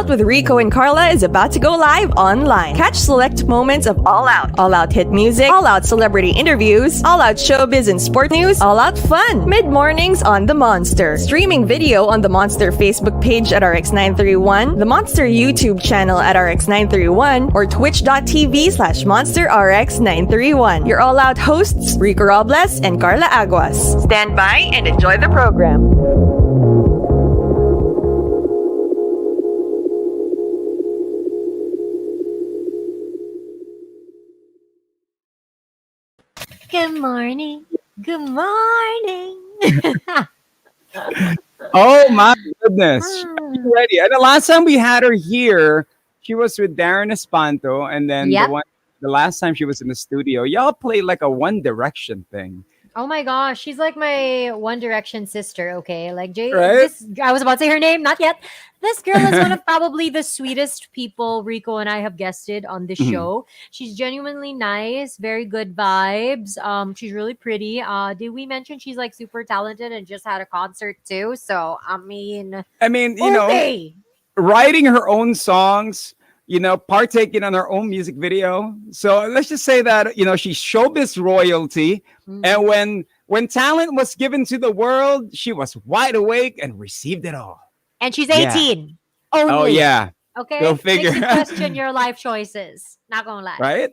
Out with Rico and Carla is about to go live online. Catch select moments of All Out hit music, All Out celebrity interviews, All Out showbiz and sport news, All Out fun. Mid-mornings on The Monster. Streaming video on the Monster Facebook page at RX931, the Monster YouTube channel at RX931, or twitch.tv/Monster RX931. Your All Out hosts, Rico Robles and Carla Aguas. Stand by and enjoy the program. Good morning. Good morning. Oh my goodness. She's ready. And the last time we had her here, she was with Darren Espanto. And then the last time she was in the studio, y'all played like a One Direction thing. Oh my gosh, she's like my One Direction sister, okay? Like Jay, right? I was about to say her name, not yet. This girl is one of probably the sweetest people Rico and I have guested on this show. She's genuinely nice, very good vibes. She's really pretty. Did we mention she's like super talented and just had a concert too? So I mean, you know, writing her own songs, partaking on her own music video. So let's just say that, she's showbiz royalty. And when talent was given to the world, she was wide awake and received it all. And she's 18. Yeah. Oh, yeah. Okay. Go figure. Makes you question your life choices. Not gonna lie. Right?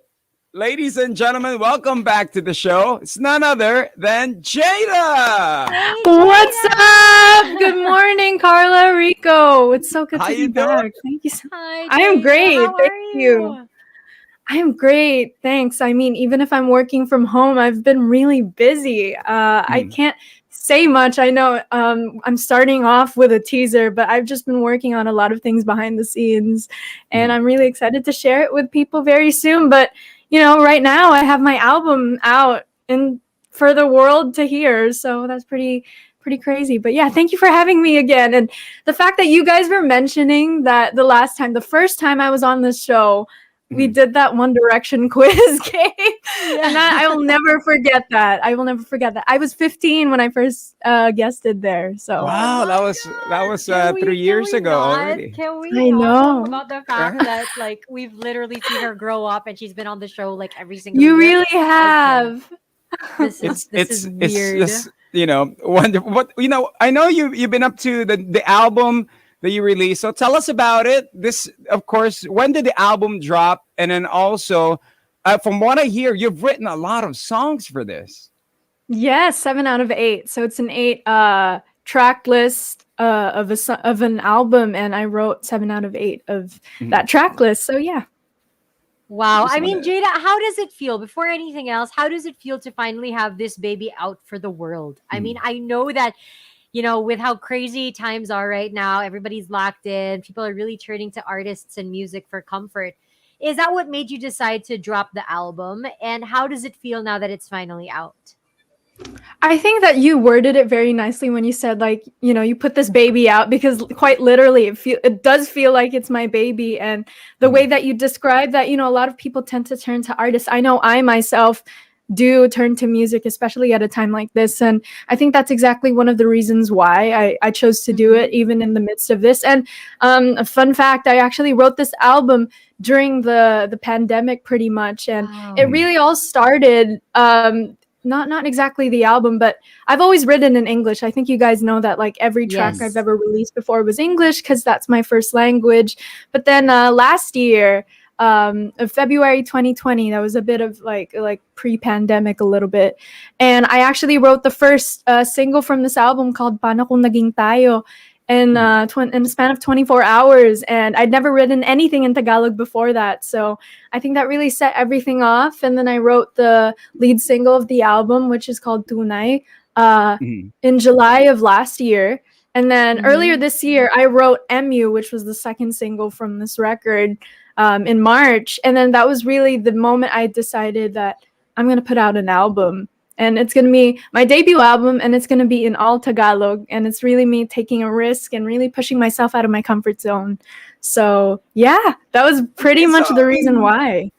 Ladies and gentlemen, welcome back to the show. It's none other than Jada. Hey, what's up? Good morning, Carla, Rico. It's so good to be back. Thank you so much. I am great. Thank you. I am great. Thanks. I mean, even if I'm working from home, I've been really busy. I can't say much. I know I'm starting off with a teaser, but I've just been working on a lot of things behind the scenes, and I'm really excited to share it with people very soon. But right now I have my album out and for the world to hear, so that's pretty crazy. But yeah, thank you for having me again. And the fact that you guys were mentioning that the first time I was on this show, we did that One Direction quiz game, and I will never forget that. I was 15 when I first guested there. So wow, that was 3 years ago already. Can we I know about the fact that like we've literally seen her grow up and she's been on the show like every single You year? really have. This is weird. It's just, wonderful. What I know you've been up to the album that you released. So tell us about it. This, of course, when did the album drop? And then also, from what I hear, you've written a lot of songs for this. Yes, 7 out of 8. So it's an 8 track list of an album, and I wrote 7 out of 8 of that track list. So yeah. Wow. I mean, Jada, how does it feel? Before anything else, how does it feel to finally have this baby out for the world? I mean, I know that with how crazy times are right now, everybody's locked in. People are really turning to artists and music for comfort. Is that what made you decide to drop the album? And how does it feel now that it's finally out? I think that you worded it very nicely when you said, like, you put this baby out, because quite literally it does feel like it's my baby. And the way that you describe that, a lot of people tend to turn to artists. I know I myself do turn to music, especially at a time like this. And I think that's exactly one of the reasons why I chose to do it, even in the midst of this. And a fun fact, I actually wrote this album during the pandemic pretty much. And it really all started, not exactly the album, but I've always written in English. I think you guys know that, like, every track I've ever released before was English, because that's my first language. But then last year, of February 2020, that was a bit of like pre-pandemic a little bit, and I actually wrote the first single from this album called Paano Kung Naging Tayo in a span of 24 hours, and I'd never written anything in Tagalog before that, so I think that really set everything off. And then I wrote the lead single of the album, which is called Tunay, in July of last year. And then earlier this year, I wrote MU, which was the second single from this record, in March. And then that was really the moment I decided that I'm going to put out an album. And it's going to be my debut album, and it's going to be in all Tagalog. And it's really me taking a risk and really pushing myself out of my comfort zone. So, yeah, that was pretty much the reason why.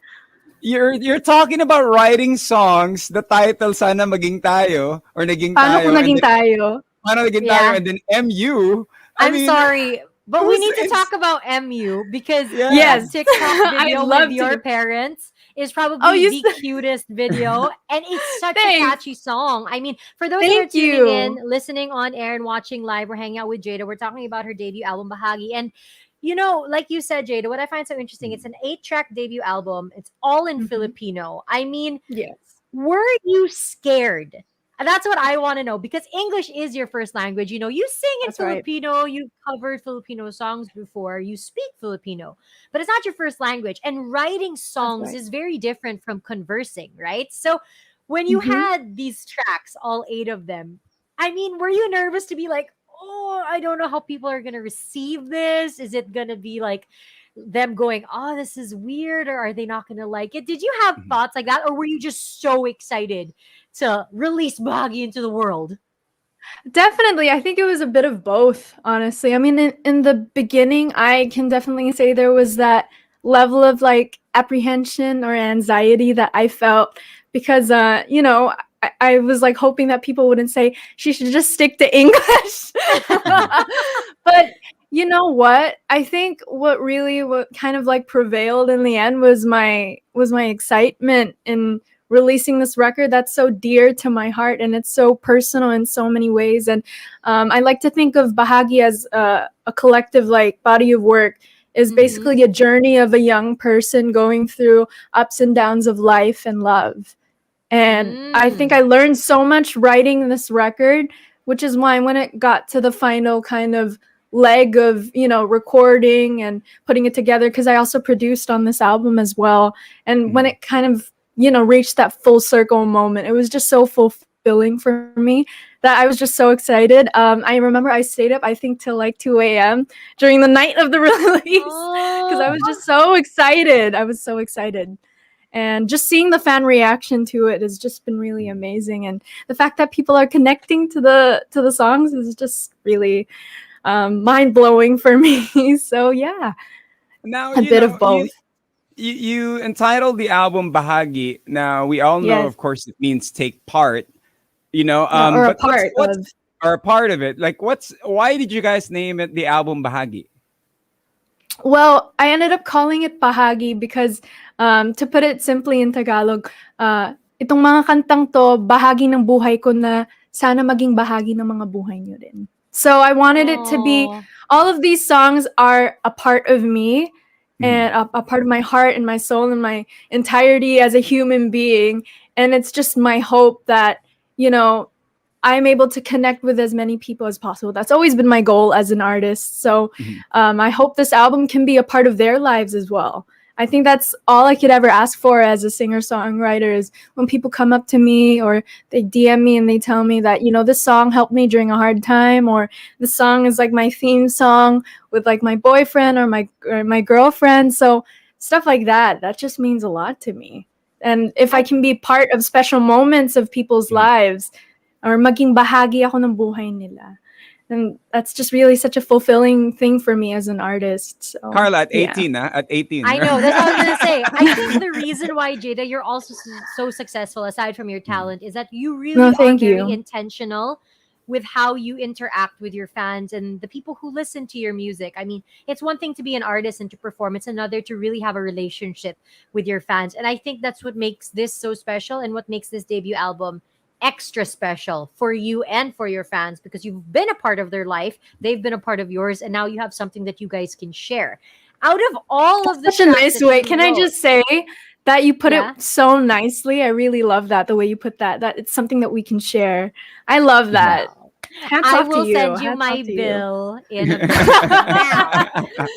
You're talking about writing songs, the title Sana Maging Tayo, or Naging Paano Tayo. Kung Naging Tayo. Paano Naging Tayo, and then MU. I'm sorry. But we was need to it's talk about MU because yeah. that Yes, TikTok I'd video with love your to. parents is Oh, probably you. the cutest video. And it's such a Thanks. catchy song. I mean, for those that are Thank tuning in, you. listening on air, and watching live, we're hanging out with Jada. We're talking about her debut album, Bahagi. And like you said, Jada, what I find so interesting, it's an 8-track debut album. It's all in Mhm. Filipino. I mean, Yes, were you scared? And that's what I want to know because English is your first language. You sing in that's right. Filipino, you've covered Filipino songs before, you speak Filipino, but it's not your first language. And writing That's songs right. is very different from conversing, right? So when you Mhm. had these tracks, all 8 of them, I mean, were you nervous to be like, oh, I don't know how people are going to receive this? Is it going to be like them going, oh, this is weird, or are they not going to like it? Did you have Mhm. thoughts like that, or were you just so excited to release Bahagi into the world? Definitely. I think it was a bit of both, honestly. I mean, in the beginning, I can definitely say there was that level of like apprehension or anxiety that I felt because, I was like hoping that people wouldn't say she should just stick to English. Mhm. But you know what? I think what kind of like prevailed in the end was my excitement in releasing this record that's so dear to my heart, and it's so personal in so many ways. And I like to think of Bahagi as a collective like body of work, is Mm-hmm. basically a journey of a young person going through ups and downs of life and love. And I think Mm. I learned so much writing this record, which is why when it got to the final kind of leg of, recording and putting it together, because I also produced on this album as well. And when Mhm. it kind of, reached that full circle moment, it was just so fulfilling for me that I was just so excited. I remember I stayed up, I think, till like 2 a.m. during the night of the release because I Oh, was just so excited. I was so excited, and just seeing the fan reaction to it has just been really Mhm. amazing, and the fact that people are connecting to the songs is just really mind-blowing for me. So yeah, Now, a bit of both. you entitled the album Bahagi. Now, we all know, Yes. of course, it means take part, Yeah, or a but what's part what's of. or a part of it? Like, why did you guys name it the album Bahagi? Well, I ended up calling it Bahagi because, to put it simply in Tagalog, itong mga kantang to, bahagi ng buhay ko na sana maging bahagi ng mga buhay niyo din. So I wanted it to be, oh. all of these songs are a part of me, Mhm. and a part of my heart and my soul and my entirety as a human being. And it's just my hope that, you know, I'm able to connect with as many people as possible. That's always been my goal as an artist. So Mhm. I hope this album can be a part of their lives as well. I think that's all I could ever ask for as a singer songwriter is when people come up to me or they DM me and they tell me that, this song helped me during a hard time, or this song is like my theme song with like my boyfriend or my girlfriend. So stuff like that, that just means a lot to me. And if I I can be part of special moments of people's Mhm. lives, or maging bahagi ako ng buhay nila. And that's just really such a fulfilling thing for me as an artist. So, Carla, at yeah. 18, at 18. I know. That's what I was gonna say. I think the reason why, Jada, you're also so successful, aside from your Mhm. talent, is that you No, really are thank very you. intentional with how you interact with your fans and the people who listen to your music. I mean, it's one thing to be an artist and to perform; it's another to really have a relationship with your fans. And I think that's what makes this so special, and what makes this debut album extra special for you and for your fans, because you've been a part of their life, they've been a part of yours, and now you have something that you guys can share. Out of all of the Such a tracks nice that way. you Can I wrote, just say that you put it yeah, so nicely? I really love that, the way you put that, that it's something that we can share. I love Mhm. that. well, Hats I off to will you. send you Hats off my to you. bill in a minute. Now,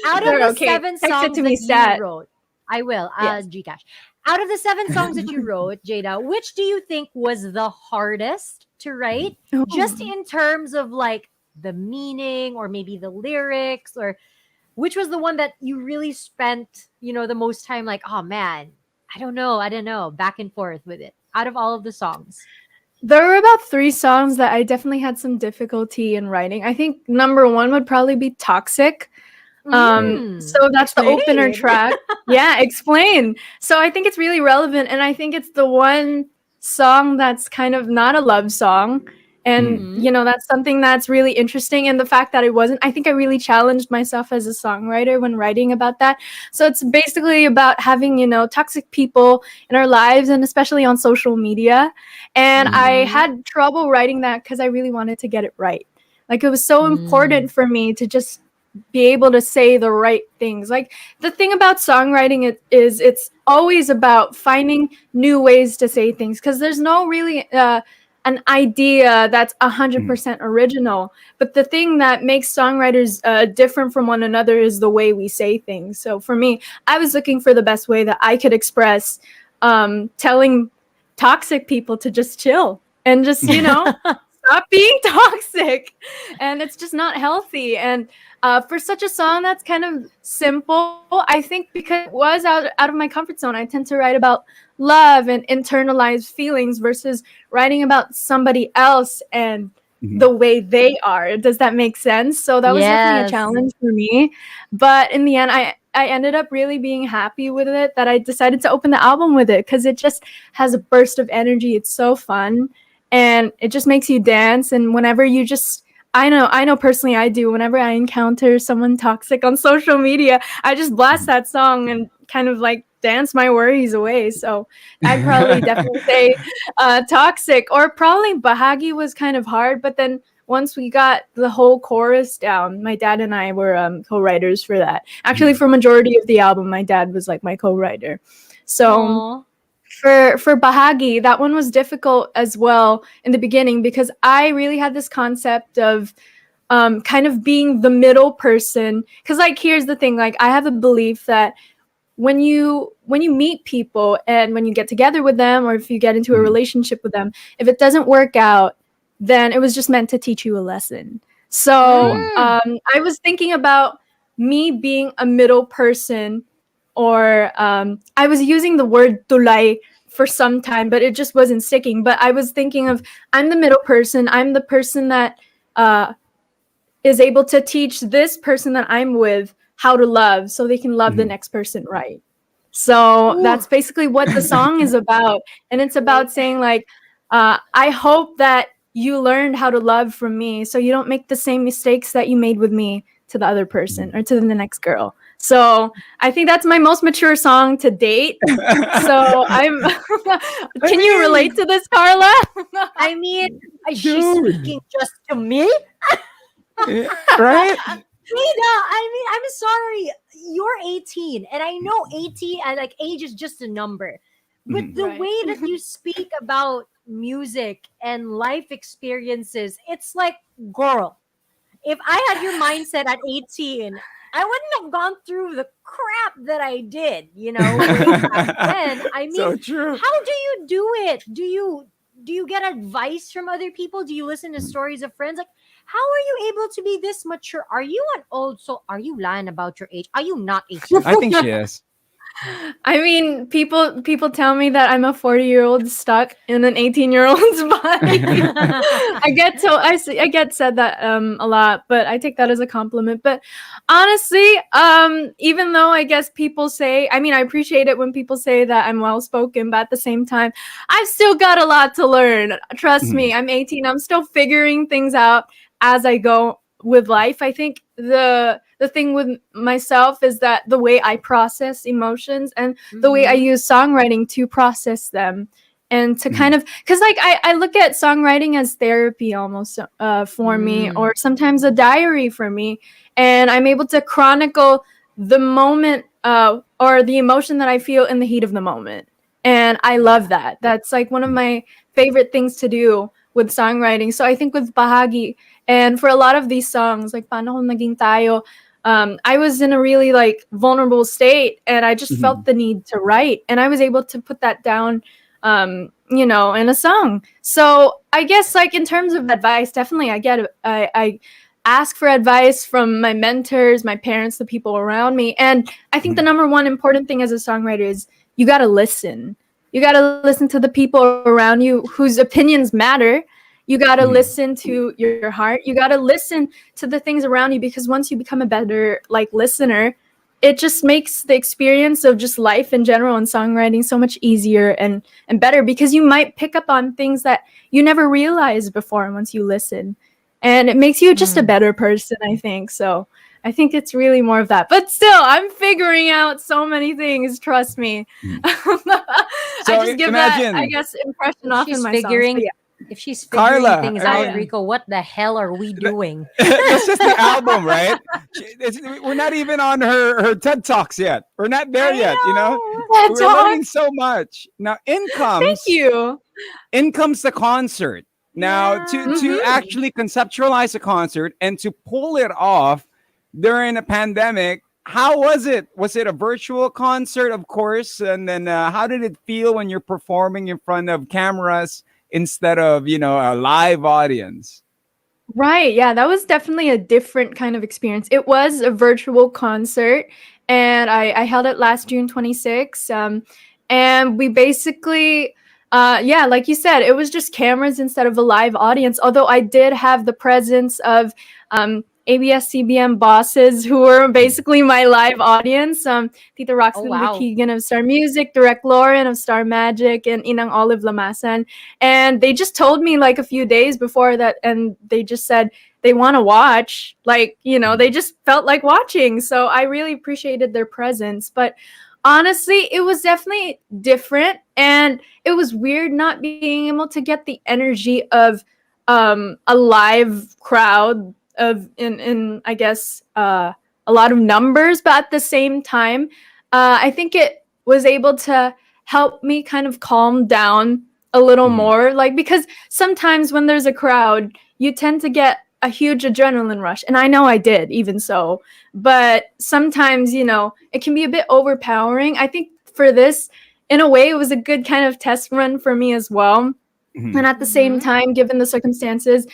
out of Sure, the okay. 7 songs Text it to me, that you Stat. wrote, I will, Yes. Gcash. Out of the 7 songs that you wrote, Jada, which do you think was the hardest to write? Just Oh. in terms of like the meaning or maybe the lyrics, or which was the one that you really spent, the most time like, oh man, I don't know, back and forth with it out of all of the songs? There were about 3 songs that I definitely had some difficulty in writing. I think number 1 would probably be Toxic. So that's the opener Explain. track. Yeah, explain. So I think it's really relevant, and I think it's the one song that's kind of not a love song. And Mm. Mm-hmm. that's something that's really interesting. And the fact that I think I really challenged myself as a songwriter when writing about that. So it's basically about having toxic people in our lives, and especially on social media. And I Mm-hmm. had trouble writing that because I really wanted to get it right. Like, it was so Mm. important for me to just be able to say the right things. Like, the thing about songwriting is it's always about finding new ways to say things, because there's no really an idea that's Mm. 100% original. But the thing that makes songwriters different from one another is the way we say things. So for me, I was looking for the best way that I could express telling toxic people to just chill and just stop being toxic. And it's just not healthy. And for such a song that's kind of simple, I think because it was out of my comfort zone, I tend to write about love and internalized feelings versus writing about somebody else and Mhm. the way they are. Does that make sense? So that was definitely a Yes. challenge for me. But in the end, I ended up really being happy with it, that I decided to open the album with it, because it just has a burst of energy. It's so fun, and it just makes you dance. And whenever you just I know personally I do, whenever I encounter someone toxic on social media, I just blast that song and kind of like dance my worries away. So I'd probably definitely say toxic, or probably Bahagi was kind of hard, but then once we got the whole chorus down, my dad and I were co-writers for that. Actually, for majority of the album, my dad was like my co-writer. So Aw. for Bahagi, that one was difficult as well in the beginning, because I really had this concept of kind of being the middle person. Because, like, here's the thing, like, I have a belief that when you meet people and when you get together with them, or if you get into a Mhm. relationship with them, if it doesn't work out, then it was just meant to teach you a lesson. So Mhm. Mm. I was thinking about me being a middle person, or I was using the word tulay for some time, but it just wasn't sticking. But I was thinking of, I'm the middle person. I'm the person that uh, is able to teach this person that I'm with how to love, so they can love the Mhm. next person right. So Ooh, that's basically what the song is about. And it's about like saying, like, I hope that you learned how to love from me, so you don't make the same mistakes that you made with me to the other person or to the next girl. So I think that's my most mature song to date. So I'm I can you relate mean, to this, Carla? I mean, is she dude, speaking just to me? right? Jada, I mean, I'm sorry. You're 18, and I know 18 and like age is just a number. With Mhm. the Right. way that you speak about music and life experiences, it's like, girl, if I had your mindset at 18, I wouldn't have gone through the crap that I did, way back then. I mean, So true. how do you do it? Do you get advice from other people? Do you listen to stories of friends? Like, how are you able to be this mature? Are you an old soul? Are you lying about your age? Are you not 18? I think she is. I mean, people tell me that I'm a 40-year-old stuck in an 18-year-old's body. I get said that a lot, but I take that as a compliment. But honestly, even though I guess people say, I mean, I appreciate it when people say that I'm well spoken, but at the same time, I've still got a lot to learn. Trust Mhm. me, I'm 18. I'm still figuring things out as I go with life. I think the thing with myself is that the way I process emotions and the way I Mm-hmm. use songwriting to process them, and to Mhm. kind of, because like I look at songwriting as therapy almost, for me, Mm. or sometimes a diary for me, and I'm able to chronicle the moment, or the emotion that I feel in the heat of the moment. And I love Yeah. that. That's like one of my favorite things to do with songwriting. So I think with Bahagi, and for a lot of these songs, like Paano Kung Naging Tayo, I was in a really like vulnerable state, and I just felt Mhm. the need to write, and I was able to put that down, in a song. So I guess, like, in terms of advice, definitely I ask for advice from my mentors, my parents, the people around me. And I think the Mhm. number one important thing as a songwriter is you got to listen. You got to listen to the people around you whose opinions matter. You got to Mhm. listen to your heart. You got to listen to the things around you, because once you become a better like listener, it just makes the experience of just life in general and songwriting so much easier and better, because you might pick up on things that you never realized before once you listen, and it makes you just a better person, I think. So I think it's really more of that, but still I'm figuring out so many things, trust me. I So just give imagine, that, I guess, impression off in She's my songs, but figuring. yeah. If she's figuring Carla, things I out, mean, Rico, what the hell are we doing? that's just the album, right? We're not even on her TED Talks yet. We're not there I yet, know. TED We're learning Talks. so much. Now Thank you. in comes the concert. Now to Yeah. actually conceptualize a concert and to pull it off during a pandemic, how was it? Was it a virtual concert, of course? And then how did it feel when you're performing in front of cameras instead of, a live audience? Right. Yeah, that was definitely a different kind of experience. It was a virtual concert, and I held it last June 26th. And we basically, yeah, like you said, it was just cameras instead of a live audience. Although I did have the presence of ABS CBM bosses who were basically my live audience. Tita Oh Roxlyn wow. Keegan of Star Music, Direct Lauren of Star Magic, and Inang Olive Lamasan. And they just told me like a few days before that, and they just said they want to watch. Like, they just felt like watching. So I really appreciated their presence. But honestly, it was definitely different. And it was weird not being able to get the energy of a live crowd of in I guess a lot of numbers, but at the same time, I think it was able to help me kind of calm down a little Mhm. more, like, because sometimes when there's a crowd, you tend to get a huge adrenaline rush, and I know I did even so, but sometimes it can be a bit overpowering. I think for this, in a way, it was a good kind of test run for me as well. Mhm. And at the same Mm-hmm. time, given the circumstances,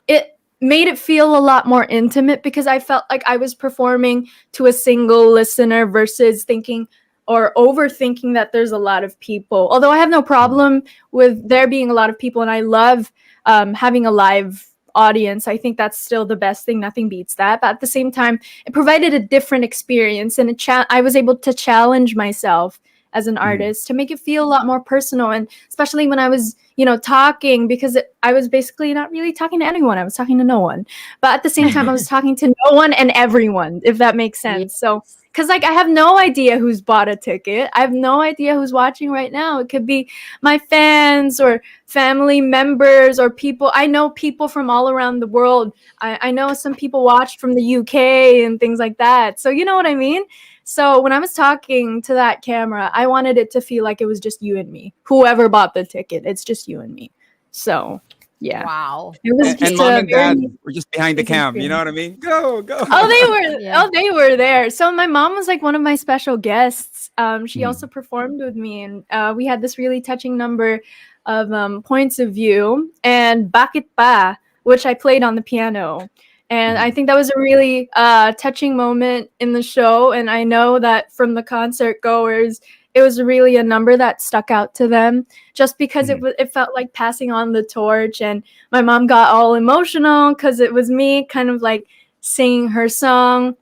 it made it feel a lot more intimate, because I felt like I was performing to a single listener versus thinking or overthinking that there's a lot of people. Although I have no problem with there being a lot of people, and I love having a live audience. I think that's still the best thing. Nothing beats that. But at the same time, it provided a different experience, and I was able to challenge myself as an Mhm. artist to make it feel a lot more personal. And especially when I was talking, because I was basically not really talking to anyone. I was talking to no one. But at the same time, I was talking to no one and everyone, if that makes sense. So, because like I have no idea who's bought a ticket. I have no idea who's watching right now. It could be my fans or family members or people. I know people from all around the world. I know some people watched from the UK and things like that. So you know what I mean? So when I was talking to that camera, I wanted it to feel like it was just you and me. Whoever bought the ticket, it's just you and me. So yeah, Wow. it was And just mom a and very dad were just behind the amazing cam. You know experience. what I mean? Go, go. Oh, they were. Yeah. Oh, they were there. So my mom was like one of my special guests. She Mhm. also performed with me, and we had this really touching number of points of view and "Bakit Pa," which I played on the piano. And I Mhm. think that was a really touching moment in the show. And I know that from the concert goers, it was really a number that stuck out to them, just because Mhm. it felt like passing on the torch. And my mom got all emotional because it was me kind of like singing her song.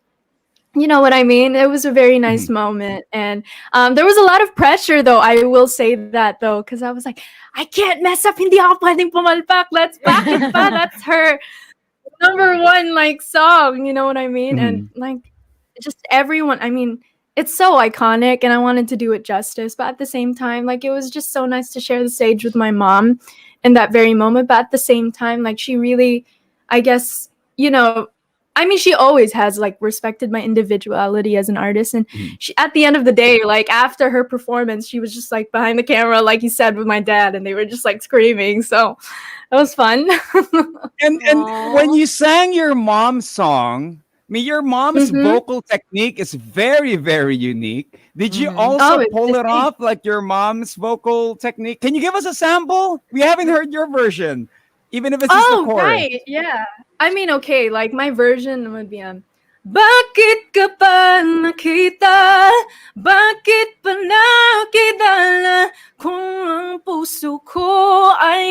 You know what I mean? It was a very nice Mhm. moment. And there was a lot of pressure, though. I will say that, though, because I was like, I can't mess up. Hindi ako pwedeng pumalpak. Let's back it pa. That's her number one like song. You know what I mean? And Mhm. like just everyone. I mean, it's so iconic, and I wanted to do it justice. But at the same time, like, it was just so nice to share the stage with my mom in that very moment. But at the same time, like, she really, I guess, you know, I mean, she always has like respected my individuality as an artist. And Mhm. she, at the end of the day, like after her performance, she was just like behind the camera, like you said, with my dad, and they were just like screaming. So it was fun. And when Aw. you sang your mom's song, I mean, your mom's Mm-hmm. vocal technique is very, very unique. Did you Mm-hmm. also Oh, pull it thanks. off like your mom's vocal technique? Can you give us a sample? We haven't heard your version, even if it's just the Oh, chorus. right. Yeah. I mean, okay, like my version would be Bakit ka pa nakita? Bakit pa nakidala? Kung ang puso ko ay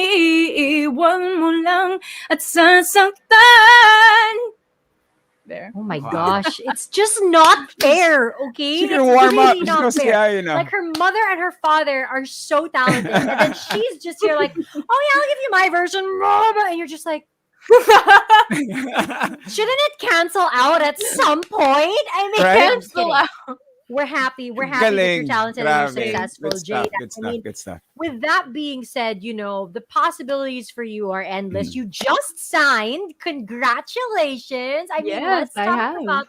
iiwan mo lang at sasaktan. There. Oh my my Wow. gosh, it's just not fair, okay? She can It's warm up. really She not goes, fair. yeah, you know. Like her mother and her father are so talented, and then she's just here like, oh yeah, I'll give you my version, and you're just like, shouldn't it cancel out at some point? I mean, Right? I'm just kidding. We're happy. We're happy that you're Galing. talented and you're Grabe. successful, Good stuff. Jada. Good I stuff. mean, Good stuff. with that being said, the possibilities for you are endless. Mhm. You just signed. Congratulations. I mean, Yes, I have.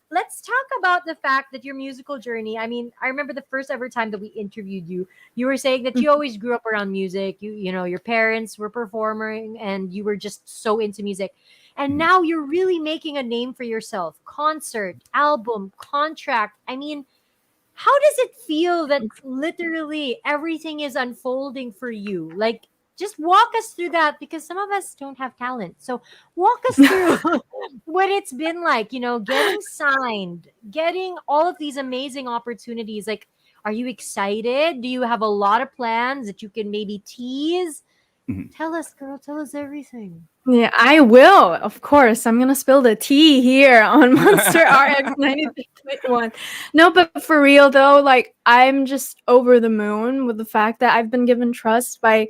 let's talk about the fact that your musical journey. I mean, I remember the first ever time that we interviewed you. You were saying that you always grew up around music. Your parents were performing and you were just so into music. And now you're really making a name for yourself. Concert, album, contract. I mean, how does it feel that literally everything is unfolding for you? Like, just walk us through that because some of us don't have talent. So, walk us through what it's been like, getting signed, getting all of these amazing opportunities. Like, are you excited? Do you have a lot of plans that you can maybe tease? Mhm. Tell us, girl, tell us everything. Yeah, I will. Of course, I'm gonna spill the tea here on Monster RX93.1. No, but for real though, like I'm just over the moon with the fact that I've been given trust by,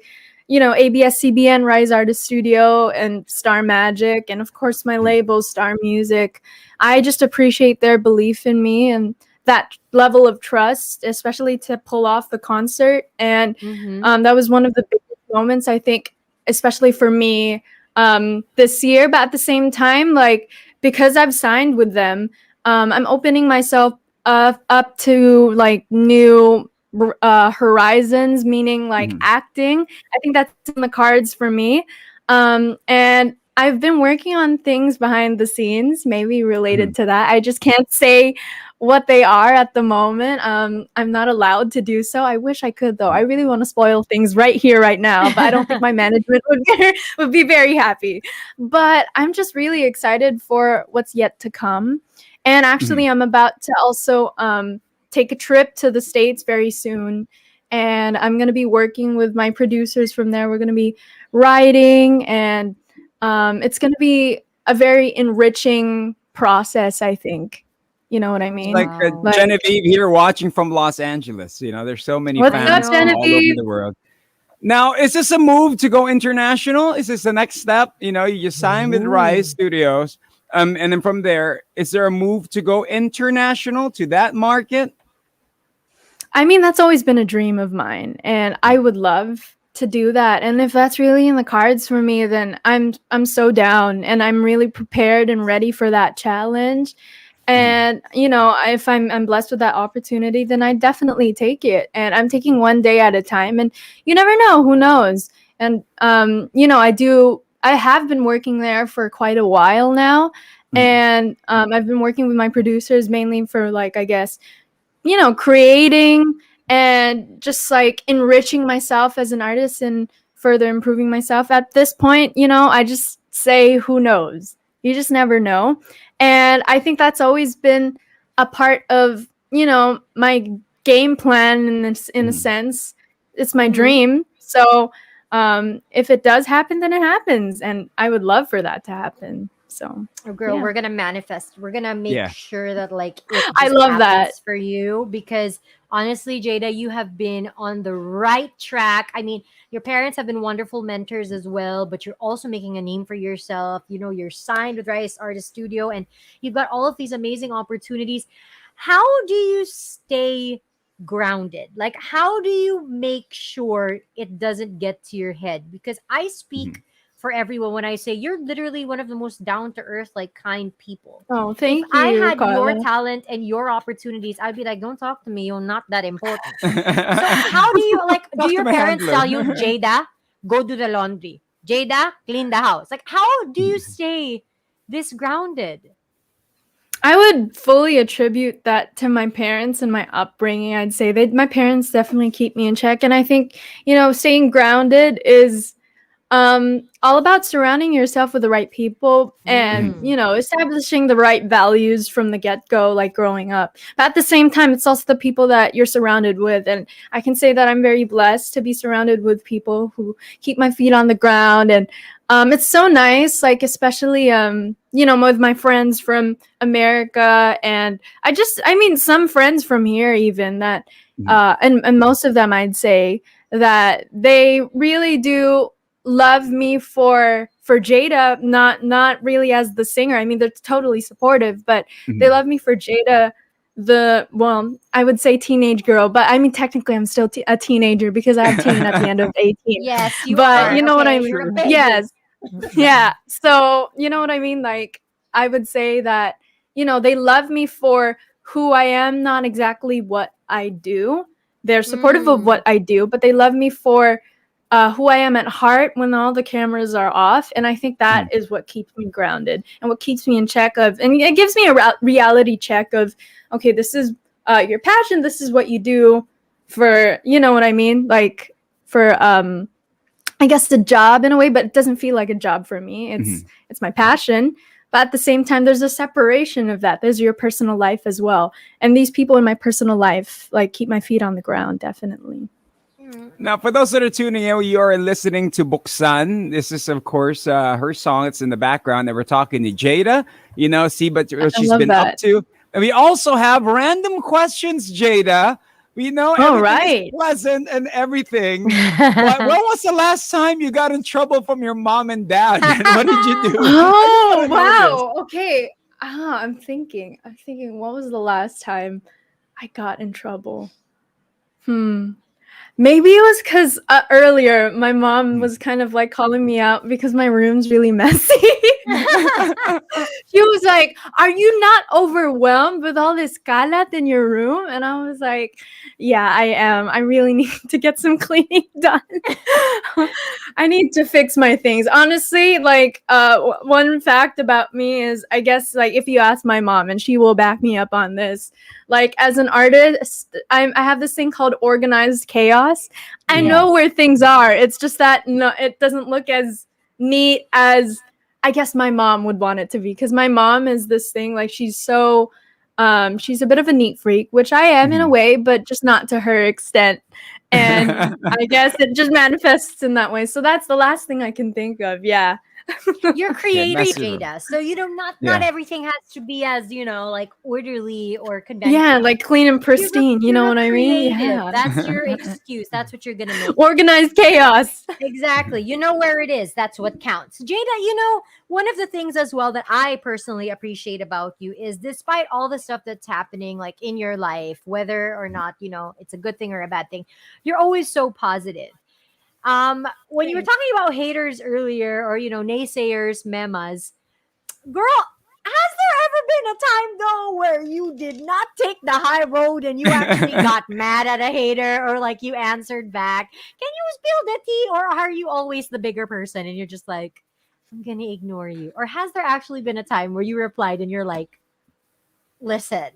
ABS-CBN, Rise Artist Studio, and Star Magic, and of course my label, Star Music. I just appreciate their belief in me and that level of trust, especially to pull off the concert. And Mm-hmm. that was one of the biggest moments, I think, especially for me this year. But at the same time, like because I've signed with them, I'm opening myself up to like new horizons, meaning like Mhm. acting. I think that's in the cards for me. And I've been working on things behind the scenes, maybe related Mhm. to that. I just can't say what they are at the moment. I'm not allowed to do so. I wish I could though. I really want to spoil things right here, right now, but I don't think my management would be very happy. But I'm just really excited for what's yet to come. And actually, Mhm. I'm about to also take a trip to the States very soon. And I'm going to be working with my producers from there. We're going to be writing, and it's going to be a very enriching process, I think. You know what I Oh, mean? Like wow. Like, Genevieve here watching from Los Angeles. There's so many what's I up, fans from know. all over Genevieve? the world. Now, is this a move to go international? Is this the next step? You just signed with Rise Ooh. Studios. And then from there, is there a move to go international to that market? I mean, that's always been a dream of mine, and I would love to do that. And if that's really in the cards for me, then I'm so down, and I'm really prepared and ready for that challenge. Mhm. And if I'm blessed with that opportunity, then I definitely take it. And I'm taking one day at a time. And you never know, who knows? And I have been working there for quite a while now, Mhm. and I've been working with my producers mainly for like I guess creating and just like enriching myself as an artist and further improving myself. At this point, I just say, who knows? You just never know. And I think that's always been a part of, my game plan in a Mhm. sense. It's my Mm-hmm. dream. So if it does happen, then it happens. And I would love for that to happen. So, Oh, girl, yeah. we're gonna manifest. We're gonna make Yeah. sure that like it I just love that. happens for you because honestly, Jada, you have been on the right track. I mean, your parents have been wonderful mentors as well, but you're also making a name for yourself. You're signed with Rice Artist Studio and you've got all of these amazing opportunities. How do you stay grounded? Like, how do you make sure it doesn't get to your head? Because I Mhm. speak for everyone when I say you're literally one of the most down to earth, like kind people. Oh, If thank I you, had your Carla. talent and your opportunities, I'd be like, don't talk to me. You're not that important. So how do you like? Do Talk to your my parents handler. tell you, Jada, go do the laundry? Jada, clean the house. Like, how do you stay this grounded? I would fully attribute that to my parents and my upbringing. I'd say that my parents definitely keep me in check. And I think, staying grounded is all about surrounding yourself with the right people and, Mhm. Mm. establishing the right values from the get go, like growing up. But at the same time, it's also the people that you're surrounded with. And I can say that I'm very blessed to be surrounded with people who keep my feet on the ground. And it's so nice, like, especially, with my friends from America, and I mean, some friends from here even that, and most of them, I'd say that they really do love me for Jada, not really as the singer. I mean, they're totally supportive, but they love me for Jada, I would say teenage girl, but I mean, technically, I'm still a teenager because I have teen at the end of 18. Yes, you But are. you know what I Okay, mean? you're a baby. Yes. Yeah. So, you know what I mean? Like, I would say that, they love me for who I am, not exactly what I do. They're supportive of what I do, but they love me for who I am at heart when all the cameras are off. And I think that is what keeps me grounded and what keeps me in check of, and it gives me a reality check of, okay, this is your passion. This is what you do for, you know what I mean? Like for, I guess the job in a way, but it doesn't feel like a job for me. It's my passion. But at the same time, there's a separation of that. There's your personal life as well. And these people in my personal life, like, keep my feet on the ground, definitely. Now, for those that are tuning in, you are listening to Buksan. This is, of course, her song. It's in the background, and we're talking to Jada. See, but what she's been up to. And we also have random questions, Jada. We know everything is pleasant and everything. But when was the last time you got in trouble from your mom and dad? And what did you do? Oh, wow. Okay. I'm thinking, what was the last time I got in trouble? Maybe it was because earlier my mom was kind of like calling me out because my room's really messy. She was like, "Are you not overwhelmed with all this kalat in your room?" And I was like, "Yeah, I am. I really need to get some cleaning done. I need to fix my things." Honestly, like one fact about me is, I guess, like, if you ask my mom, and she will back me up on this, like, as an artist, I have this thing called organized chaos. I know where things are. It's just that it doesn't look as neat as I guess my mom would want it to be, because my mom is this thing, like, she's a bit of a neat freak, which I am in a way, but just not to her extent. And I guess it just manifests in that way. So that's the last thing I can think of. Yeah. You're creative, Jada. So not everything has to be as like orderly or conventional. Yeah, like clean and pristine. You know what I mean? Yeah, that's your excuse. That's what you're gonna make. Organized chaos. Exactly. You know where it is. That's what counts. Jada, one of the things as well that I personally appreciate about you is, despite all the stuff that's happening like in your life, whether or not it's a good thing or a bad thing, you're always so positive. When you were talking about haters earlier, or naysayers, memas, girl, has there ever been a time though where you did not take the high road and you actually got mad at a hater, or like you answered back? Can you spill the tea, or are you always the bigger person and you're just like, I'm gonna ignore you? Or has there actually been a time where you replied and you're like, listen?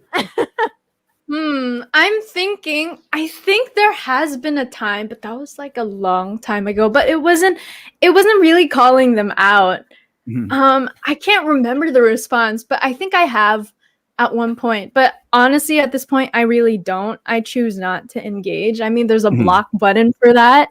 I'm thinking, I think there has been a time, but that was like a long time ago, but it wasn't really calling them out. I can't remember the response, but I think I have at one point. But honestly, at this point, I really don't. I choose not to engage. I mean, there's a block button for that.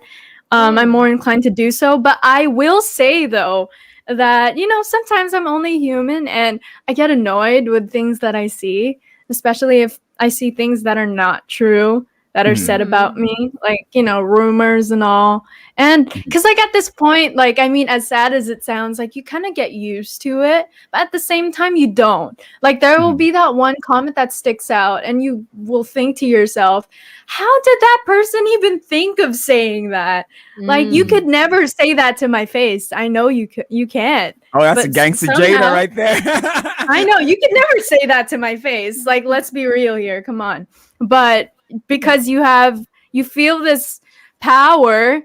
I'm more inclined to do so, but I will say though that, sometimes I'm only human and I get annoyed with things that I see, especially if I see things that are not true that are said about me, like, rumors and all. And because, like, at this point, like, I mean, as sad as it sounds, like, you kind of get used to it, but at the same time, you don't. Like, there will be that one comment that sticks out, and you will think to yourself, how did that person even think of saying that? Like, you could never say that to my face. I know you can't. Oh, that's a gangster Jada right there. I know, you could never say that to my face. Like, let's be real here. Come on. But because you feel this power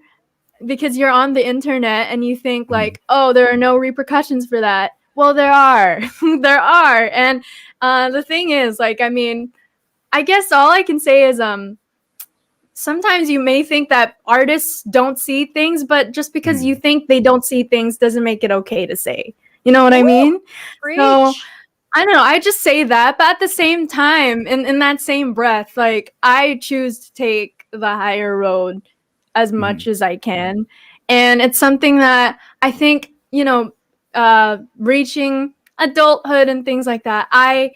because you're on the internet, and you think like, oh, there are no repercussions for that. Well, there are. There are. And the thing is, like, I mean, I guess all I can say is sometimes you may think that artists don't see things, but just because you think they don't see things doesn't make it okay to say. You know what I mean? So I don't know. I just say that, but at the same time, in that same breath, like, I choose to take the higher road as much as I can. And it's something that I think, reaching adulthood and things like that. I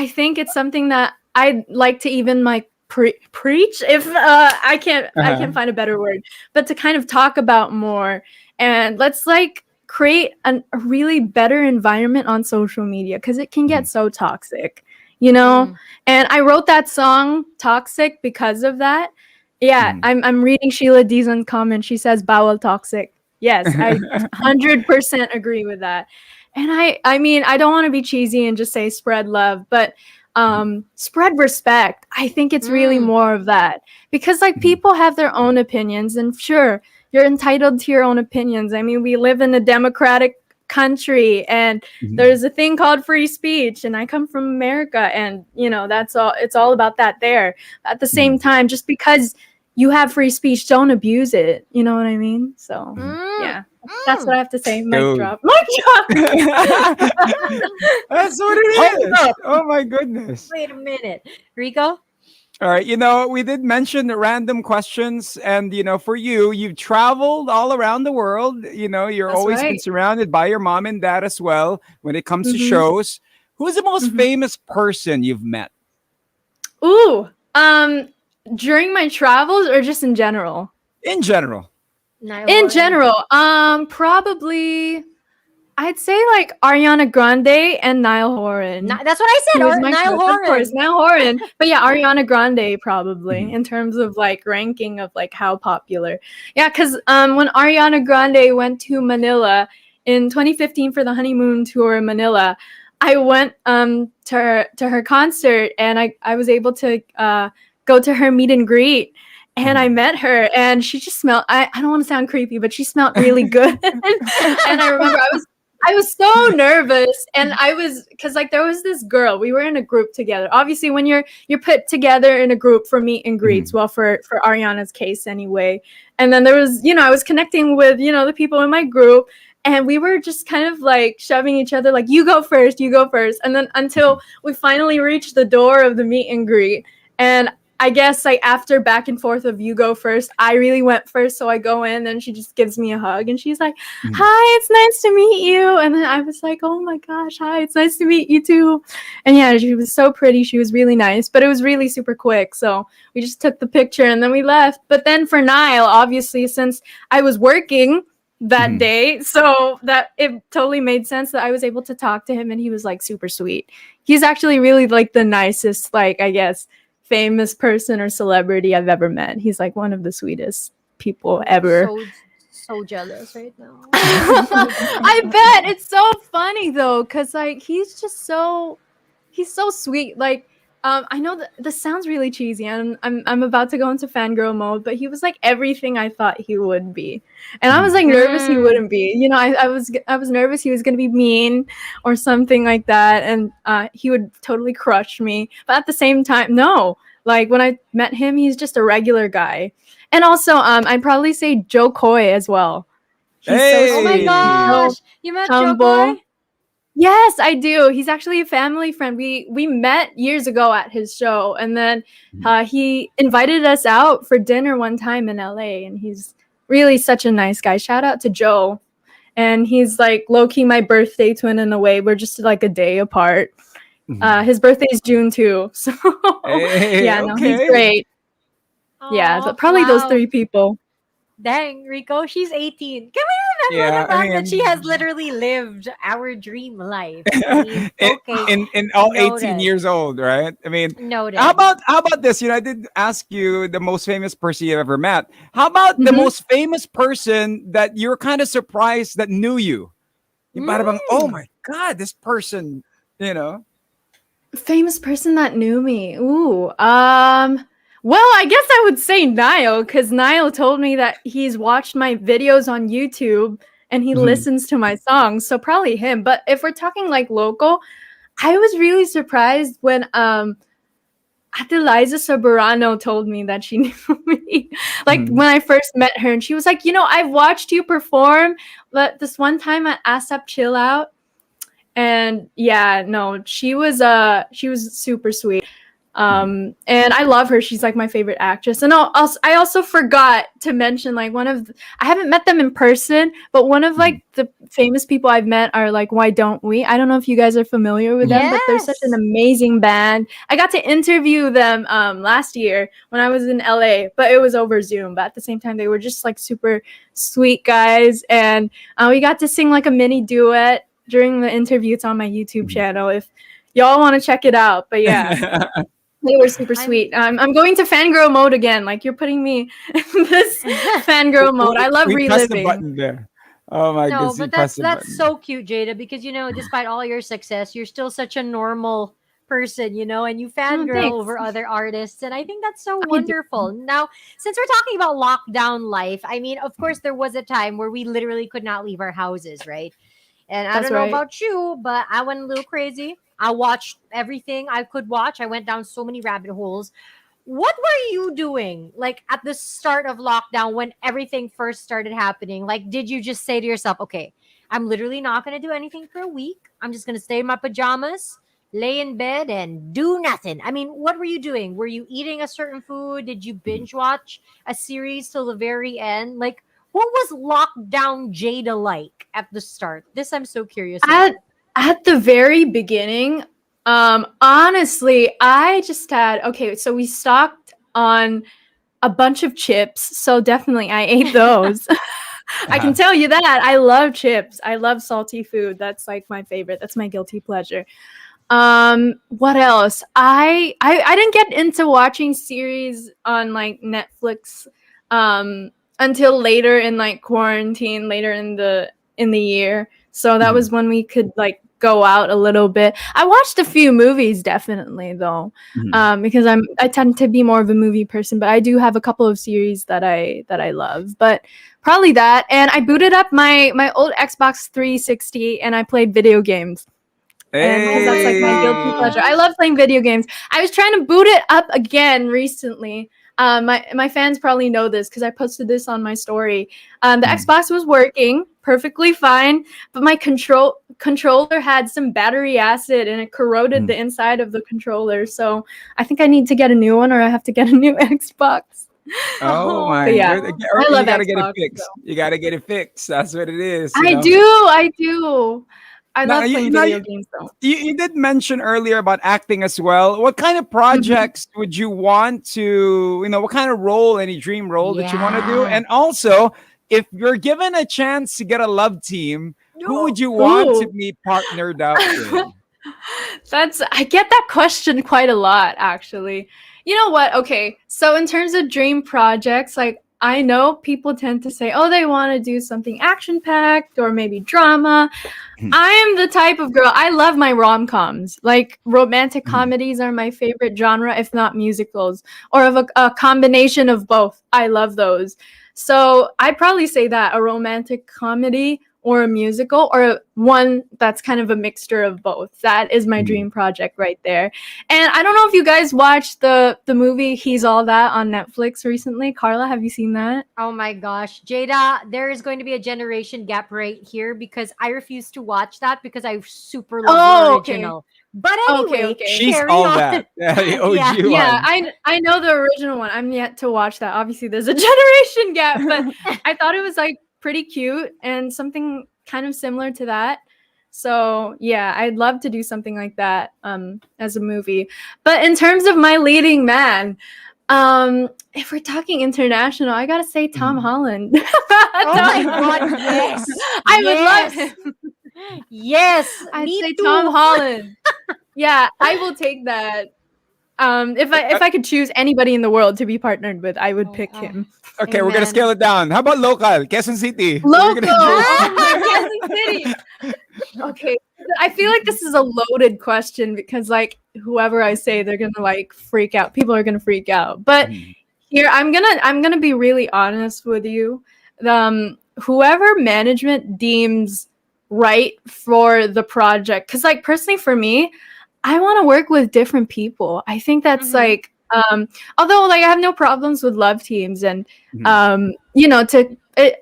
think it's something that I'd like to even like preach, if I Uh-huh. can't find a better word, but to kind of talk about more. And let's like create a really better environment on social media, because it can get Mhm. so toxic, you know. Mm. And I wrote that song Toxic because of that. Yeah, Mhm. I'm reading Sheila Dizon's comment. She says bowel toxic. Yes, I 100% agree with that. And I mean, I don't want to be cheesy and just say spread love, but spread respect. I think it's really Mm. more of that, because like Mhm. people have their own opinions, and sure, you're entitled to your own opinions. I mean, we live in a democratic country, and Mhm. there's a thing called free speech, and I come from America, and you know, that's all, it's all about that there. At the same Mhm. time, just because you have free speech, don't abuse it, you know what I mean? So Mhm. Mm. yeah, that's what I have to say. Mic Dude. drop. Mic drop. That's what Hold it is. up. Oh my goodness. Wait a minute. Rico? All right, we did mention the random questions, and for you, you've traveled all around the world. You're That's always been right. surrounded by your mom and dad as well when it comes to Mm-hmm. shows. Who's the most Mm-hmm. famous person you've met Ooh, during my travels or just in general? in general? Niall In Horan. general, probably I'd say like Ariana Grande and Niall Horan, That's what I said. who is Or my Niall crush, of course, Horan. Niall Horan. But yeah, Ariana Grande probably Mhm. in terms of like ranking of like how popular. Yeah, because when Ariana Grande went to Manila in 2015 for the honeymoon tour in Manila, I went to her concert, and I was able to go to her meet and greet. And I Mhm. met her, and she just smelled. I don't want to sound creepy, but she smelled really good. And I remember I was so nervous, and I was, because like there was this girl, we were in a group together. Obviously, when you're put together in a group for meet and greets, Mhm. well, for Ariana's case anyway. And then there was, I was connecting with the people in my group, and we were just kind of like shoving each other, like, you go first, you go first. And then until we finally reached the door of the meet and greet, and I guess like after back and forth of you go first, I really went first. So I go in, and she just gives me a hug, and she's like, Mhm. hi, it's nice to meet you. And then I was like, oh my gosh, hi, it's nice to meet you too. And yeah, she was so pretty. She was really nice, but it was really super quick. So we just took the picture, and then we left. But then for Niall, obviously, since I was working that Mhm. day, so that it totally made sense that I was able to talk to him, and he was like super sweet. He's actually really like the nicest, like, I guess, famous person or celebrity I've ever met. He's like one of the sweetest people I'm ever. so jealous right now. I bet it's so funny though, cause like he's so sweet. Like, I know that this sounds really cheesy, and I'm about to go into fangirl mode, but he was like everything I thought he would be, and I was Mhm. like nervous he Mm. wouldn't be. I was nervous he was gonna be mean or something like that, and he would totally crush me. But at the same time, no. Like when I met him, he's just a regular guy. And also, I'd probably say Joe Coy as well. He's so Oh my sweet. He's Hey. so gosh. You met Joe humble. Coy? Yes, I do. He's actually a family friend. We met years ago at his show, and then Mhm. he invited us out for dinner one time in LA, and he's really such a nice guy. Shout out to Joe. And he's like low key my birthday twin in a way. We're just like a day apart. Mhm. His birthday is June too. So Hey, yeah, no, he's okay. great. Yeah, Oh, probably those wow. three people. Dang, Rico, she's 18. Can we remember Yeah, the I fact that she has mean, literally lived our dream life? I mean, in, okay, in all 18 noted. years old, right? I mean, how Noted. about how about this? I did ask you the most famous person you've ever met. How about the Hmm. most famous person that you're kind of surprised that knew you? Yung para bang, oh Mm. my god, this person, you know. Famous person that knew me. Ooh. Well, I guess I would say Niall, because Niall told me that he's watched my videos on YouTube and he Mhm. listens to my songs. So probably him. But if we're talking like local, I was really surprised when Ate Liza Soberano told me that she knew me. Like Mhm. when I first met her, and she was like, I've watched you perform, but this one time at ASAP Chill Out. And yeah, no, she was super sweet. And I love her. She's like my favorite actress. And I also forgot to mention like I haven't met them in person, but one of like the famous people I've met are like Why Don't We? I don't know if you guys are familiar with them, but they're such an Yes. amazing band. I got to interview them last year when I was in LA, but it was over Zoom. But at the same time, they were just like super sweet guys, and we got to sing like a mini duet during the interview. It's on my YouTube channel if y'all want to check it out. But yeah. They were super sweet. I'm going to fangirl mode again. Like you're putting me in this fangirl mode. I love We pressed the reliving. button there. Oh my No, goodness, you but pressed the that's button. so cute, Jada, because despite all your success, you're still such a normal person, and you Oh, fangirl thanks. over other artists, and I think that's so I do. wonderful. Now, since we're talking about lockdown life, I mean, of course, there was a time where we literally could not leave our houses, right? And I That's don't know right. about you, but I went a little crazy. I watched everything I could watch. I went down so many rabbit holes. What were you doing like at the start of lockdown when everything first started happening? Like, did you just say to yourself, okay, I'm literally not going to do anything for a week. I'm just going to stay in my pajamas, lay in bed, and do nothing. I mean, what were you doing? Were you eating a certain food? Did you binge watch a series till the very end? Like, what was lockdown Jada like at the start? This I'm so curious about. At the very beginning, honestly, I just had so we stocked on a bunch of chips, so definitely I ate those. I can tell you that. I love chips. I love salty food. That's like my favorite. That's my guilty pleasure. What else? I didn't get into watching series on like Netflix until later in like quarantine, later in the year. So that was when we could like go out a little bit. I watched a few movies definitely though. Because I tend to be more of a movie person, but I do have a couple of series that I love. But probably that, and I booted up my old Xbox 360 and I played video games. And because that's like my guilty pleasure. I love playing video games. I was trying to boot it up again recently. My fans probably know this because I posted this on my story. The Xbox was working perfectly fine, but my controller had some battery acid and it corroded the inside of the controller. So I think I need to get a new one, or I have to get a new Xbox. Oh my But yeah, goodness. I You love gotta get it Xbox. fixed. So. You gotta get it fixed. That's what it is. I do. I Now, love playing video games though. You did mention earlier about acting as well. What kind of projects would you want to, what kind of role, any dream role that you want to do? Yeah. And also, if you're given a chance to get a love team, who would you want to Ooh. be partnered up with? I get that question quite a lot, actually. You know what? Okay, so in terms of dream projects, like I know people tend to say, oh, they want to do something action-packed or maybe drama. I am the type of girl, I love my rom-coms. Like romantic comedies are my favorite genre, if not musicals, or of a combination of both. I love those. So I'd probably say that a romantic comedy or a musical, or one that's kind of a mixture of both. That is my dream project right there. And I don't know if you guys watched the movie He's All That on Netflix recently. Carla, have you seen that? Oh my gosh, Jada, there is going to be a generation gap right here because I refuse to watch that because I super love the original. But anyway, Okay. She's carry all on. that. Yeah, the OG Yeah. one. Yeah, I know the original one. I'm yet to watch that. Obviously, there's a generation gap, but I thought it was like pretty cute and something kind of similar to that. So yeah, I'd love to do something like that as a movie. But in terms of my leading man, if we're talking international, I gotta say Tom Holland. Oh my god, yes. I would love him. Yes. I'd me say too. Tom Holland. Yeah, I will take that. If I could choose anybody in the world to be partnered with, I would pick him. Okay, we're gonna Amen. scale it down. How about local? Quezon City. Who are we Local. gonna choose? Oh, Kansas City. Okay, I feel like this is a loaded question because like whoever I say, they're gonna like freak out. People are gonna freak out. But here, I'm gonna be really honest with you. Whoever management deems right for the project, because like personally for me, I want to work with different people. I think that's like Although like I have no problems with love teams, and Mhm.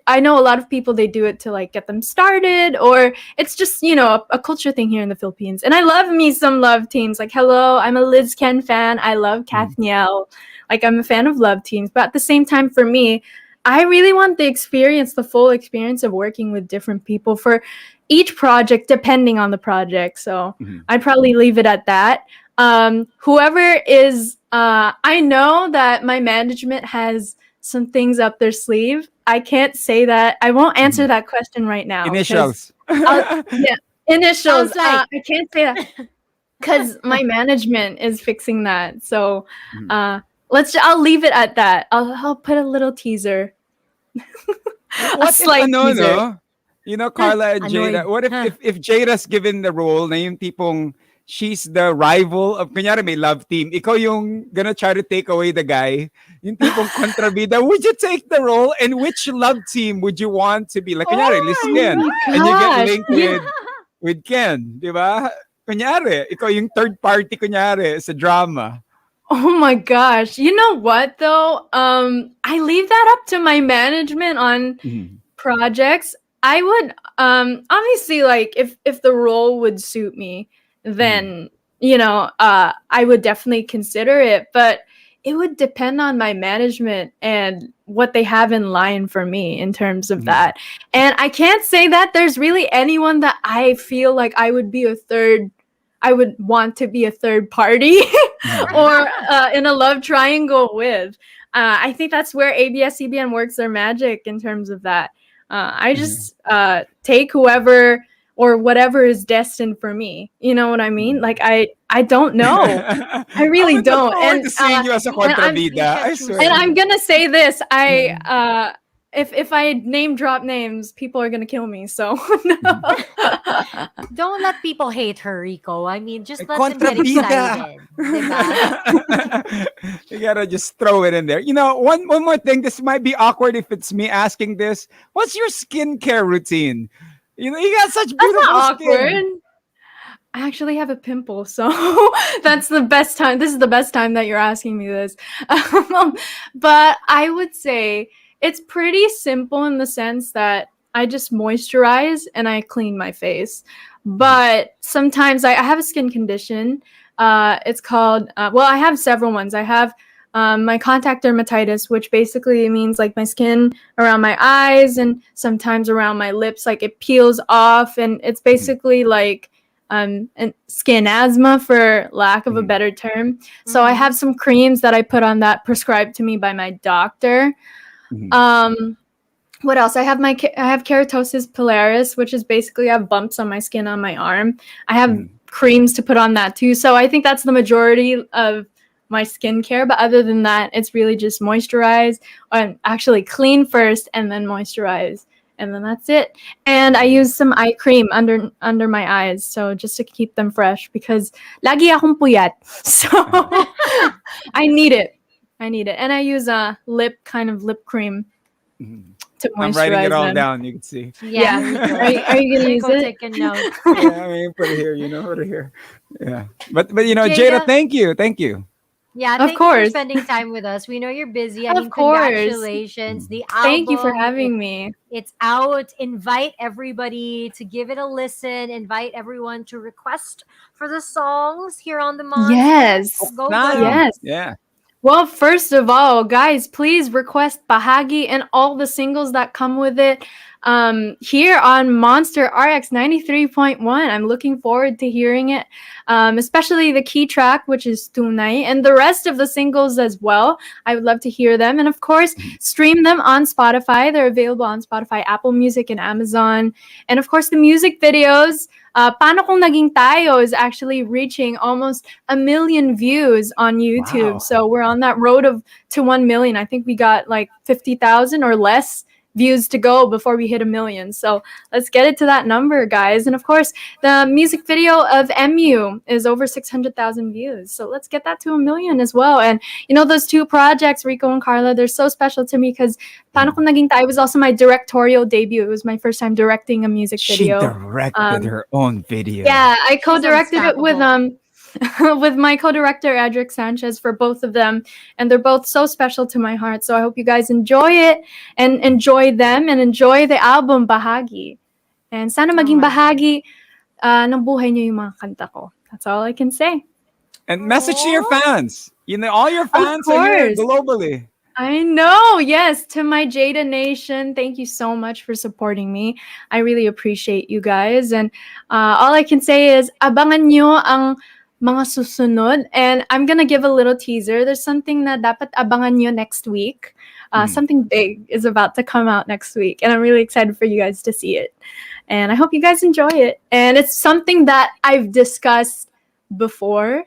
I know a lot of people, they do it to like get them started, or it's just a culture thing here in the Philippines. And I love me some love teams. Like, hello, I'm a Liz Ken fan. I love Mhm. Kathniel. Like, I'm a fan of love teams, but at the same time, for me, I really want the full experience of working with different people for each project, depending on the project. So Mhm. I'd probably leave it at that. Whoever is, I know that my management has some things up their sleeve. I can't say that. I won't answer Mhm. that question right now because Initials. yeah, initials. Sounds like I can't say that because my management is fixing that. So, Mhm. uh, I'll leave it at that. I'll put a little teaser, a What if slight ano, teaser. no? You know, Carla and Jada, annoyed. what if Jada's given the role na yung tipong she's the rival of, kunyari may love team, ikaw yung gonna try to take away the guy, yung tipong kontrabida, would you take the role? And which love team would you want to be? Like, kunyari, Liz Oh Ken, my and you get gosh! linked with Ken, di ba? Kunyari, ikaw yung third party, kunyari, sa drama. Oh my gosh. You know what though? I leave that up to my management on Mhm. projects. I would obviously, like, if the role would suit me, Mhm. then I would definitely consider it, but it would depend on my management and what they have in line for me in terms of Mhm. that. And I can't say that there's really anyone that I feel like I would want to be a third party Mhm. or in a love triangle with. I think that's where ABS-CBN works their magic in terms of that. I Mhm. just take whoever or whatever is destined for me. You know what I mean? Like, I don't know. I I really would look don't. forward to seeing you as a You And I'm you kontrabida. can I choose and swear. I'm me. gonna say this. Yeah. If I name drop names, people are gonna kill me. So Mhm. no. Don't let people hate her, Rico. I mean, just let them get Kontrabida. excited. Diba? You gotta just throw it in there. You know, one more thing. This might be awkward if it's me asking this. What's your skincare routine? You know, you got such That's not beautiful awkward. skin. I actually have a pimple, so that's the best time. This is the best time that you're asking me this. But I would say it's pretty simple in the sense that I just moisturize and I clean my face. But sometimes I have a skin condition. It's called, well, I have several ones. I have my contact dermatitis, which basically means like my skin around my eyes and sometimes around my lips, like it peels off, and it's Mhm. basically like and skin asthma, for lack of a Mhm. better term. So I Mm-hmm. have some creams that I put on that prescribed to me by my doctor. Mhm. Um, what else? I have keratosis pilaris, which is basically I have bumps on my skin on my arm. I have Mhm. creams to put on that too. So I think that's the majority of my skincare. But other than that, it's really just moisturize and actually clean first and then moisturize. And then that's it. And I use some eye cream under my eyes, so just to keep them fresh because lagi akong puyat. So I need it. I need it. And I use a lip cream Mhm. to I'm writing it moisturize all them. down. You can see. Yeah, Yeah. Rico. Are you gonna use Rico it? taking notes. Yeah, I mean, put it here. You know, put it here. Yeah, but you know, Jada, Jada, thank you. yeah, Of thank you for course. spending time with us. We know you're busy. I Of mean, course. congratulations. Mhm. The Thank you for album, having me. it's out. Invite everybody to give it a listen. Invite everyone to request for the songs here on the Monster. Yes. Go Plan. girl. Yes. Yeah. Well, first of all, guys, please request Bahagi and all the singles that come with it here on Monster RX93.1. I'm looking forward to hearing it, especially the key track, which is Tunay, and the rest of the singles as well. I would love to hear them. And of course, Mhm. stream them on Spotify. They're available on Spotify, Apple Music, and Amazon. And of course, the music videos. Paano Kung Naging Tayo is actually reaching almost 1 million views on YouTube. Wow. So we're on that road to 1 million. I think we got like 50,000 or less views to go before we hit 1 million. So let's get it to that number, guys. And of course, the music video of MU is over 600,000 views. So let's get that to 1 million as well. And those two projects, Rico and Carla, they're so special to me because Paano Kung Naging Tayo was also my directorial debut. It was my first time directing a music She video. directed Um, her own video. yeah, I She's co-directed it with unstoppable. with my co-director Adric Sanchez for both of them, and they're both so special to my heart. So I hope you guys enjoy it and enjoy them and enjoy the album Bahagi. And sana maging bahagi ng buhay niyo yung mga kanta ko. That's all I can say. And message to your fans. All your fans are here globally. I know. Yes. To my Jada Nation, thank you so much for supporting me. I really appreciate you guys. And all I can say is, abangan nyo ang mga susunod. And I'm going to give a little teaser. There's something na dapat abangan nyo next week. Something big is about to come out next week. And I'm really excited for you guys to see it. And I hope you guys enjoy it. And it's something that I've discussed before.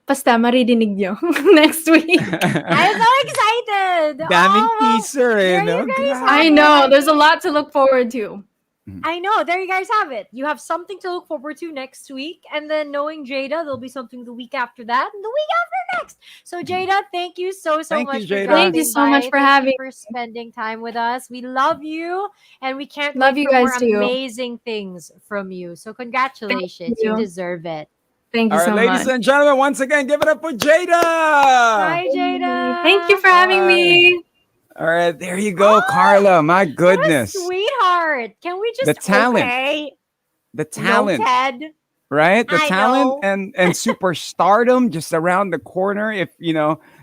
Basta maridinig nyo next week. I'm so excited. Daming teaser, I know. There's a lot to look forward to. I know. There you guys have it. You have something to look forward to next week. And then knowing Jada, there'll be something the week after that and the week after next. So Jada, thank you so much Jada. for Thank you so much for having for spending time with us. We love you and we can't love wait you for guys more too. Amazing things from you. So congratulations. You deserve it. Thank you All right, so ladies much. and gentlemen, once again, give it up for Jada. Hi, Jada. Thank you for having me. All right, there you go, Carla. My goodness. What a sweetheart. Can we just The talent. Okay. The talent. No, Ted. Right? The I talent know. and superstardom just around the corner,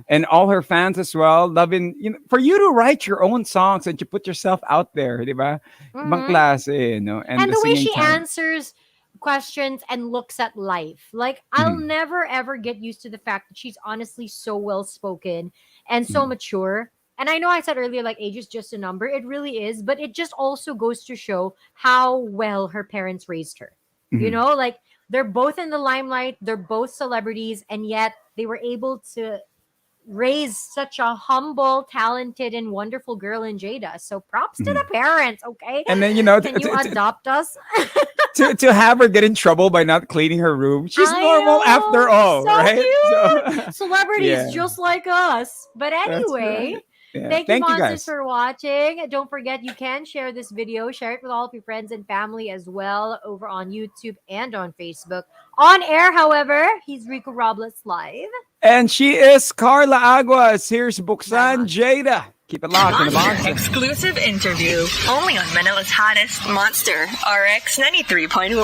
and all her fans as well. Loving, for you to write your own songs and to put yourself out there, di ba? Ibang klase, And the the way singing she talent. answers questions and looks at life. Like, I'll never ever get used to the fact that she's honestly so well spoken and so mature. And I know I said earlier, like, age is just a number. It really is. But it just also goes to show how well her parents raised her. Like, they're both in the limelight. They're both celebrities. And yet they were able to raise such a humble, talented, and wonderful girl in Jada. So props to the parents, okay? And then, Can you adopt us? to have her get in trouble by not cleaning her room. She's normal after all, so right? Cute. Celebrities just like us. But anyway, Yeah. thank you, Monsters, guys. for watching. Don't forget, you can share this video. Share it with all of your friends and family as well over on YouTube and on Facebook. On air, however, he's Rico Robles Live. And she is Carla Aguas. Here's Buksan Jada. Keep it locked in the Monster. Exclusive interview only on Manila's hottest Monster RX 93.1.